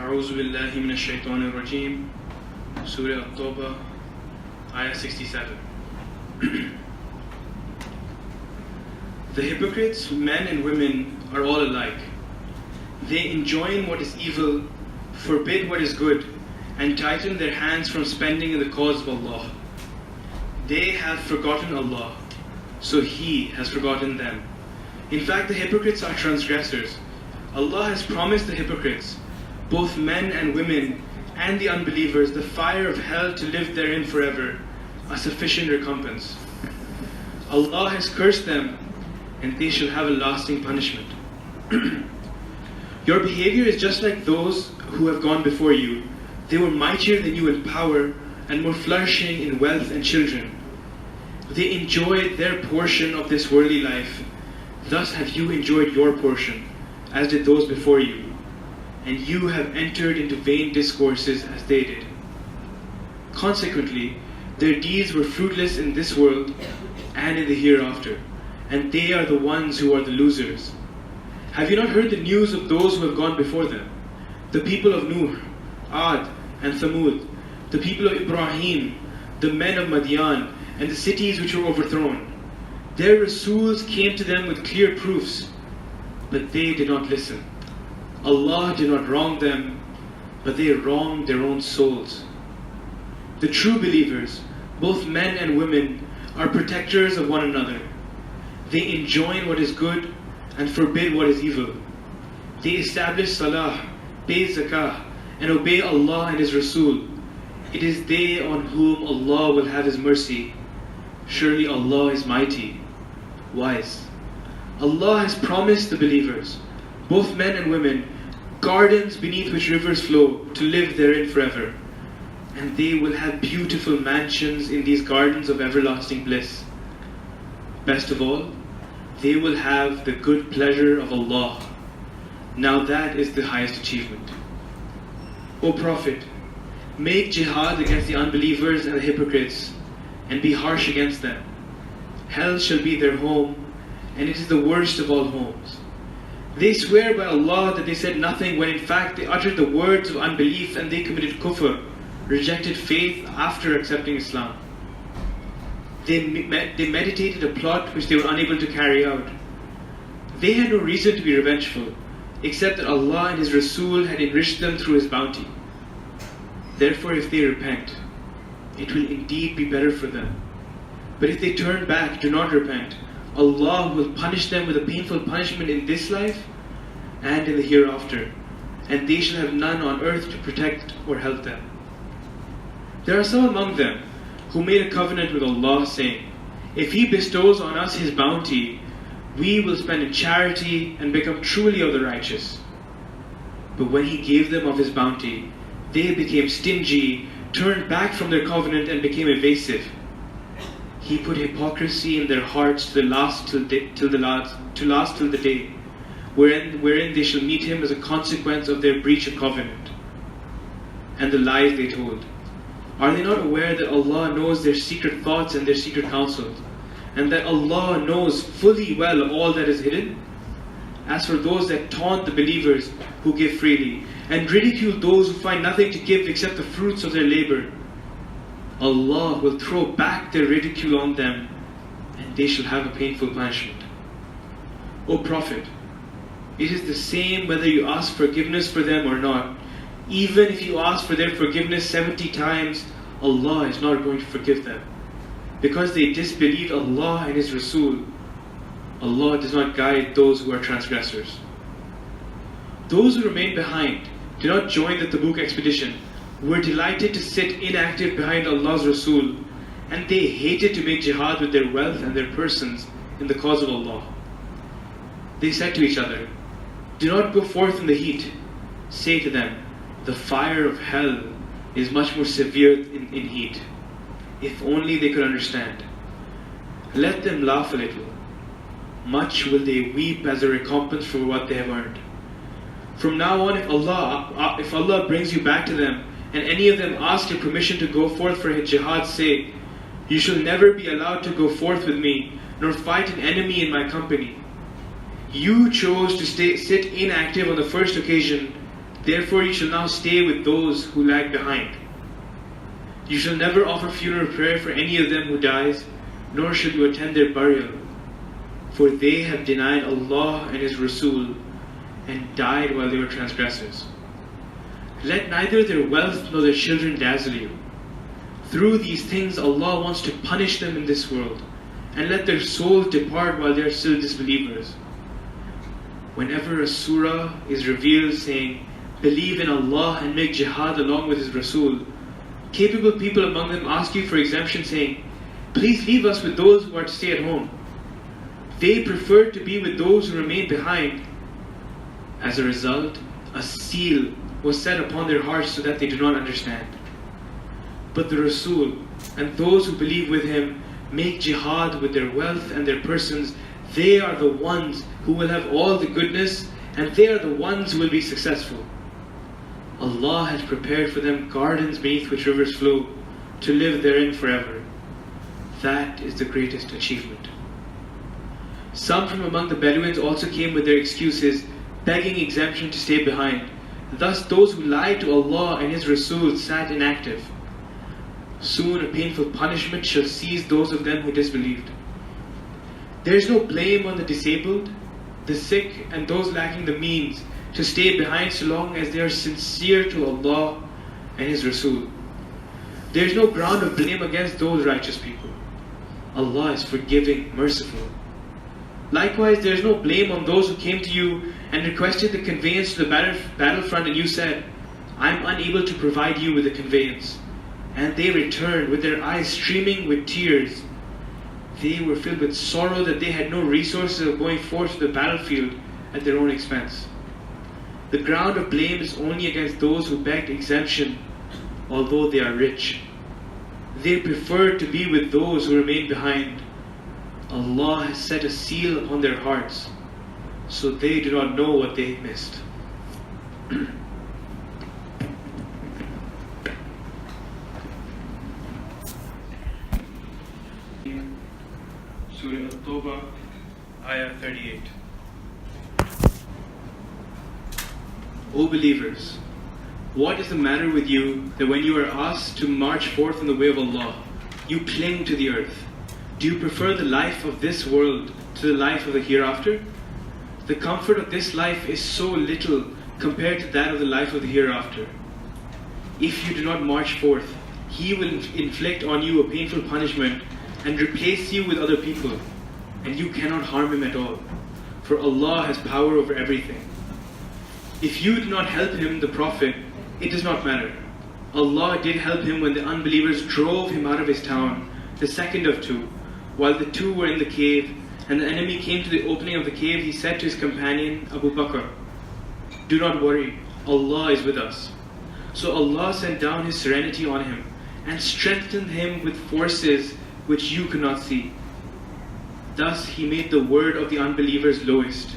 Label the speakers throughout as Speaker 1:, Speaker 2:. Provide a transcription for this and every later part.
Speaker 1: أعوذ بالله من الشيطان الرجيم. Surah At-Tawbah, Ayah 67. The hypocrites, men and women, are all alike. They enjoin what is evil, forbid what is good, and tighten their hands from spending in the cause of Allah. They have forgotten Allah, so He has forgotten them. In fact, the hypocrites are transgressors. Allah has promised the hypocrites, both men and women, and the unbelievers, the fire of hell to live therein forever, a sufficient recompense. Allah has cursed them, and they shall have a lasting punishment. Your behavior is just like those who have gone before you. They were mightier than you in power, and more flourishing in wealth and children. They enjoyed their portion of this worldly life. Thus have you enjoyed your portion, as did those before you. And you have entered into vain discourses as they did. Consequently, their deeds were fruitless in this world and in the hereafter, and they are the ones who are the losers. Have you not heard the news of those who have gone before them? The people of Nuh, Ad, and Thamud, the people of Ibrahim, the men of Madian, and the cities which were overthrown. Their Rasuls came to them with clear proofs, but they did not listen. Allah did not wrong them, but they wronged their own souls. The true believers, both men and women, are protectors of one another. They enjoin what is good and forbid what is evil. They establish salah, pay zakah, and obey Allah and His Rasul. It is they on whom Allah will have His mercy. Surely Allah is mighty, wise. Allah has promised the believers, both men and women, gardens beneath which rivers flow, to live therein forever. And they will have beautiful mansions in these gardens of everlasting bliss. Best of all, they will have the good pleasure of Allah. Now that is the highest achievement. O Prophet, make jihad against the unbelievers and the hypocrites, and be harsh against them. Hell shall be their home, and it is the worst of all homes. They swear by Allah that they said nothing, when in fact they uttered the words of unbelief, and they committed kufr, rejected faith after accepting Islam. They meditated a plot which they were unable to carry out. They had no reason to be revengeful, except that Allah and His Rasul had enriched them through His bounty. Therefore, if they repent, it will indeed be better for them. But if they turn back, do not repent, Allah will punish them with a painful punishment in this life and in the hereafter, and they shall have none on earth to protect or help them. There are some among them who made a covenant with Allah, saying, if He bestows on us His bounty, we will spend in charity and become truly of the righteous. But when He gave them of His bounty, they became stingy, turned back from their covenant, and became evasive. He put hypocrisy in their hearts to last till the day, wherein they shall meet Him as a consequence of their breach of covenant, and the lies they told. Are they not aware that Allah knows their secret thoughts and their secret counsels, and that Allah knows fully well all that is hidden? As for those that taunt the believers who give freely, and ridicule those who find nothing to give except the fruits of their labor, Allah will throw back their ridicule on them, and they shall have a painful punishment. O Prophet, it is the same whether you ask forgiveness for them or not. Even if you ask for their forgiveness 70 times, Allah is not going to forgive them, because they disbelieved Allah and His Rasul. Allah does not guide those who are transgressors. Those who remained behind, did not join the Tabuk expedition, were delighted to sit inactive behind Allah's Rasul, and they hated to make jihad with their wealth and their persons in the cause of Allah. They said to each other, do not go forth in the heat. Say to them, the fire of hell is much more severe in heat. If only they could understand. Let them laugh a little. Much will they weep as a recompense for what they have earned. From now on, if Allah brings you back to them, and any of them ask your permission to go forth for jihad, say, you shall never be allowed to go forth with me, nor fight an enemy in my company. You chose to sit inactive on the first occasion, Therefore you shall now stay with those who lag behind. You shall never offer funeral prayer for any of them who dies, nor shall you attend their burial. For they have denied Allah and His Rasul, and died while they were transgressors. Let neither their wealth nor their children dazzle you. Through these things Allah wants to punish them in this world, and let their souls depart while they are still disbelievers. Whenever a surah is revealed saying, believe in Allah and make jihad along with His Rasul, capable people among them ask you for exemption, saying, please leave us with those who are to stay at home. They prefer to be with those who remain behind. As a result, a seal was set upon their hearts so that they do not understand. But the Rasul and those who believe with him make jihad with their wealth and their persons. They are the ones who will have all the goodness, and they are the ones who will be successful. Allah has prepared for them gardens beneath which rivers flow, to live therein forever. That is the greatest achievement. Some from among the Bedouins also came with their excuses, begging exemption to stay behind. Thus those who lied to Allah and His Rasul sat inactive. Soon a painful punishment shall seize those of them who disbelieved. There is no blame on the disabled, the sick, and those lacking the means to stay behind so long as they are sincere to Allah and His Rasul. There is no ground of blame against those righteous people. Allah is forgiving, merciful. Likewise, there is no blame on those who came to you and requested the conveyance to the battlefront, and you said, I am unable to provide you with a conveyance. And they returned with their eyes streaming with tears. They were filled with sorrow that they had no resources of going forth to the battlefield at their own expense. The ground of blame is only against those who begged exemption, although they are rich. They preferred to be with those who remain behind. Allah has set a seal upon their hearts, so they do not know what they missed. Surah At-Tawbah, Ayah 38. O believers, what is the matter with you that when you are asked to march forth in the way of Allah, you cling to the earth? Do you prefer the life of this world to the life of the hereafter? The comfort of this life is so little compared to that of the life of the hereafter. If you do not march forth, He will inflict on you a painful punishment and replace you with other people, and you cannot harm Him at all, for Allah has power over everything. If you do not help him, the Prophet, it does not matter. Allah did help him when the unbelievers drove him out of his town, the second of two, while the two were in the cave, and the enemy came to the opening of the cave. He said to his companion Abu Bakr, do not worry, Allah is with us. So Allah sent down His serenity on him and strengthened him with forces which you could not see. Thus He made the word of the unbelievers lowest,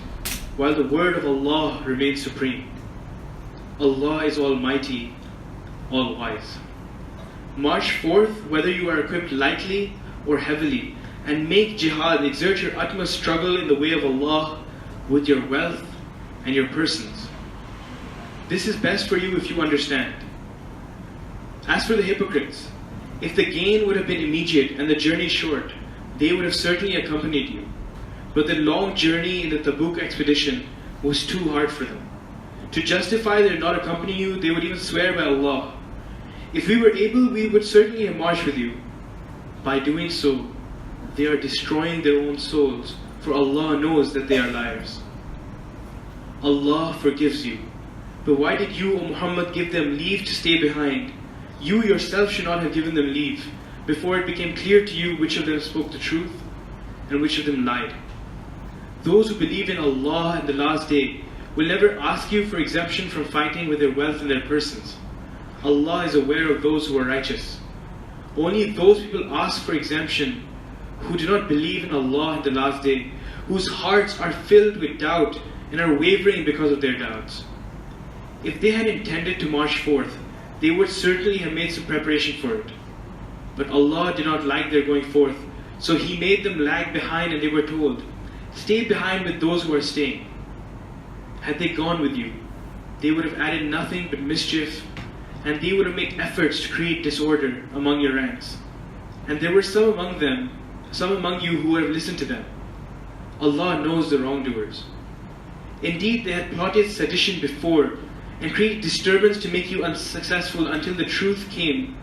Speaker 1: while the word of Allah remains supreme. Allah is Almighty, All-Wise. March forth whether you are equipped lightly or heavily, and make jihad, exert your utmost struggle in the way of Allah with your wealth and your persons. This is best for you if you understand. As for the hypocrites, if the gain would have been immediate and the journey short, they would have certainly accompanied you. But the long journey in the Tabuk expedition was too hard for them. To justify their not accompanying you, they would even swear by Allah, if we were able, we would certainly have marched with you. By doing so, they are destroying their own souls, for Allah knows that they are liars. Allah forgives you. But why did you, O Muhammad, give them leave to stay behind? You yourself should not have given them leave, before it became clear to you which of them spoke the truth and which of them lied. Those who believe in Allah and the last day will never ask you for exemption from fighting with their wealth and their persons. Allah is aware of those who are righteous. Only those people ask for exemption who do not believe in Allah and the last day, whose hearts are filled with doubt and are wavering because of their doubts. If they had intended to march forth, they would certainly have made some preparation for it. But Allah did not like their going forth, so He made them lag behind, and they were told, stay behind with those who are staying. Had they gone with you, they would have added nothing but mischief, and they would have made efforts to create disorder among your ranks. And there were some among you who would have listened to them. Allah knows the wrongdoers. Indeed, they had plotted sedition before and created disturbance to make you unsuccessful until the truth came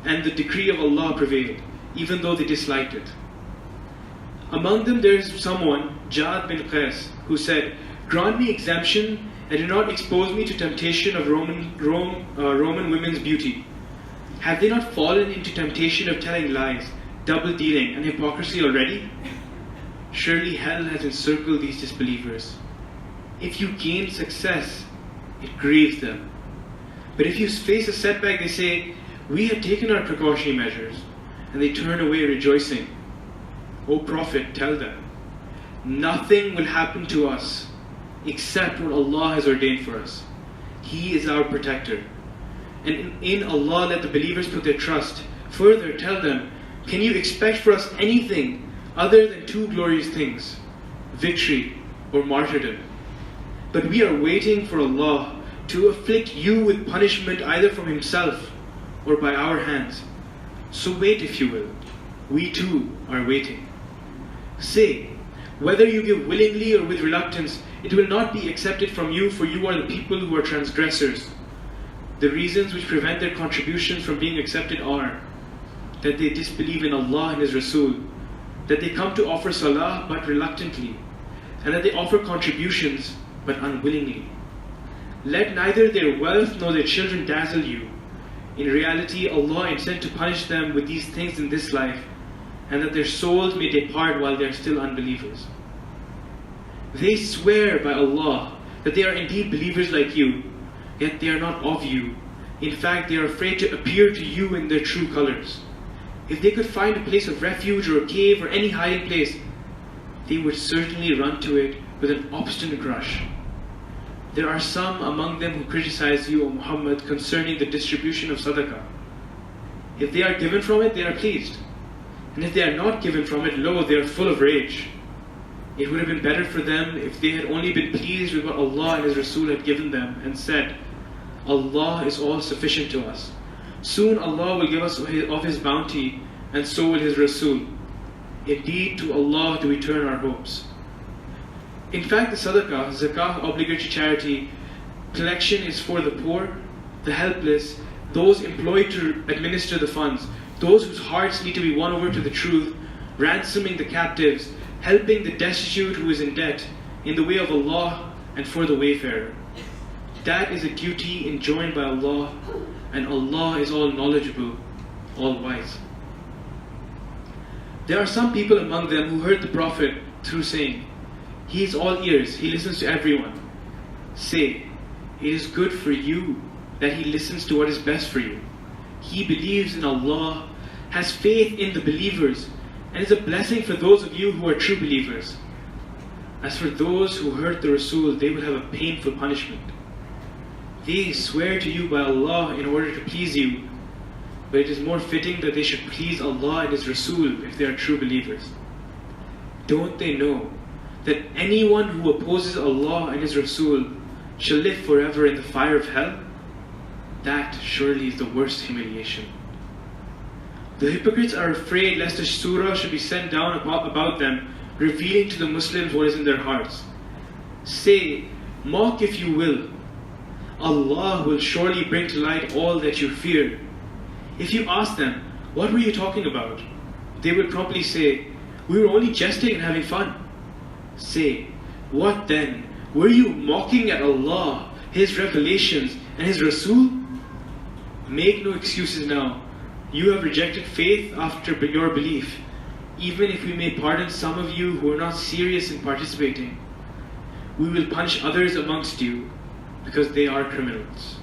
Speaker 1: and the decree of Allah prevailed, even though they disliked it. Among them there is someone, Ja'ad bin Qais, who said, "Grant me exemption and do not expose me to temptation of Roman women's beauty. Have they not fallen into temptation of telling lies, double dealing, and hypocrisy already? Surely hell has encircled these disbelievers. If you gain success, it grieves them. But if you face a setback, they say, 'We have taken our precautionary measures,' and they turn away rejoicing. O Prophet, tell them, nothing will happen to us except what Allah has ordained for us. He is our protector. And in Allah let the believers put their trust. Further, tell them, can you expect for us anything other than two glorious things, victory or martyrdom? But we are waiting for Allah to afflict you with punishment either from Himself or by our hands. So wait if you will. We too are waiting. Say, whether you give willingly or with reluctance, it will not be accepted from you, for you are the people who are transgressors. The reasons which prevent their contributions from being accepted are that they disbelieve in Allah and His Rasul, that they come to offer salah but reluctantly, and that they offer contributions but unwillingly. Let neither their wealth nor their children dazzle you. In reality, Allah intends to punish them with these things in this life, and that their souls may depart while they are still unbelievers. They swear by Allah that they are indeed believers like you, yet they are not of you. In fact, they are afraid to appear to you in their true colors. If they could find a place of refuge or a cave or any hiding place, they would certainly run to it with an obstinate rush. There are some among them who criticize you, O Muhammad, concerning the distribution of sadaqah. If they are given from it, they are pleased. And if they are not given from it, lo, they are full of rage. It would have been better for them if they had only been pleased with what Allah and His Rasul had given them and said, Allah is all sufficient to us. Soon Allah will give us of His bounty, and so will His Rasul. Indeed, to Allah do we turn our hopes. In fact, the sadaqah, zakah, obligatory charity, collection is for the poor, the helpless, those employed to administer the funds, those whose hearts need to be won over to the truth, ransoming the captives, helping the destitute who is in debt, in the way of Allah and for the wayfarer. That is a duty enjoined by Allah, and Allah is all knowledgeable, all wise. There are some people among them who heard the Prophet through saying, "He is all ears, he listens to everyone." Say, it is good for you that he listens to what is best for you. He believes in Allah, has faith in the believers, and is a blessing for those of you who are true believers. As for those who hurt the Rasul, they will have a painful punishment. They swear to you by Allah in order to please you, but it is more fitting that they should please Allah and His Rasul if they are true believers. Don't they know that anyone who opposes Allah and His Rasul shall live forever in the fire of hell? That surely is the worst humiliation. The hypocrites are afraid lest a surah should be sent down about them, revealing to the Muslims what is in their hearts. Say, mock if you will. Allah will surely bring to light all that you fear. If you ask them, what were you talking about? They will promptly say, we were only jesting and having fun. Say, what then? Were you mocking at Allah, His revelations, and His Rasul? Make no excuses now. You have rejected faith after your belief, even if we may pardon some of you who are not serious in participating. We will punish others amongst you because they are criminals.